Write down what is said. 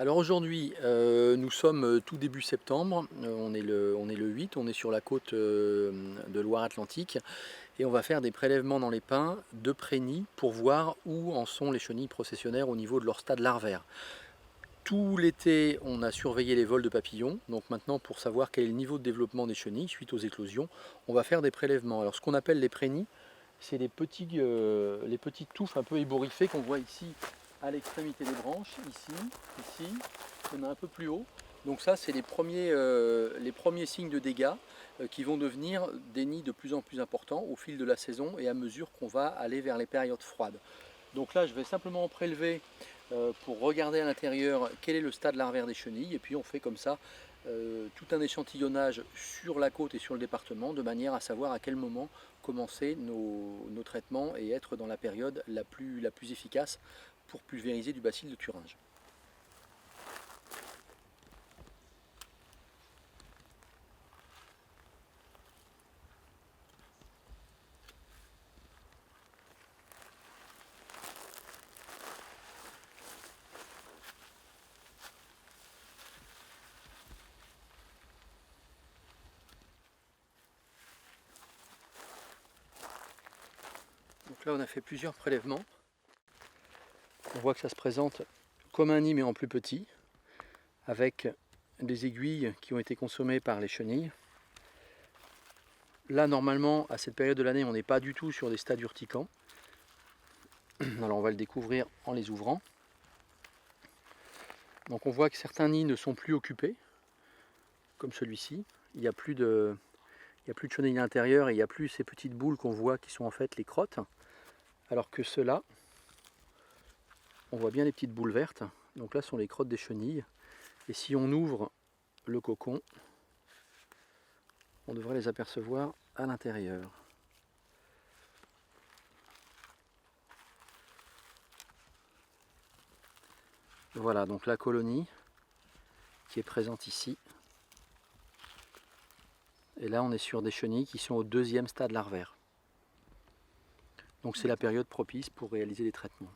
Alors aujourd'hui, nous sommes tout début septembre, on est le 8, on est sur la côte de Loire-Atlantique et on va faire des prélèvements dans les pins de pré-nid pour voir où en sont les chenilles processionnaires au niveau de leur stade larvaire. Tout l'été, on a surveillé les vols de papillons, donc maintenant pour savoir quel est le niveau de développement des chenilles suite aux éclosions, on va faire des prélèvements. Alors ce qu'on appelle les pré-nids, c'est les petites touffes un peu ébouriffées qu'on voit ici à l'extrémité des branches, ici, il y en a un peu plus haut. Donc ça, c'est les premiers signes de dégâts qui vont devenir des nids de plus en plus importants au fil de la saison et à mesure qu'on va aller vers les périodes froides. Donc là, je vais simplement prélever pour regarder à l'intérieur quel est le stade larvaire des chenilles, et puis on fait comme ça tout un échantillonnage sur la côte et sur le département, de manière à savoir à quel moment commencer nos traitements et être dans la période la plus efficace pour pulvériser du bacille de Thuringe. Donc là on a fait plusieurs prélèvements. On voit que ça se présente comme un nid mais en plus petit, avec des aiguilles qui ont été consommées par les chenilles. Là normalement à cette période de l'année on n'est pas du tout sur des stades urticants. Alors on va le découvrir en les ouvrant. Donc on voit que certains nids ne sont plus occupés, comme celui-ci. Il n'y a plus de chenilles à l'intérieur et il n'y a plus ces petites boules qu'on voit qui sont en fait les crottes. Alors que ceux-là, on voit bien les petites boules vertes. Donc là sont les crottes des chenilles. Et si on ouvre le cocon, on devrait les apercevoir à l'intérieur. Voilà donc la colonie qui est présente ici. Et là on est sur des chenilles qui sont au deuxième stade larvaire. Donc c'est la période propice pour réaliser les traitements.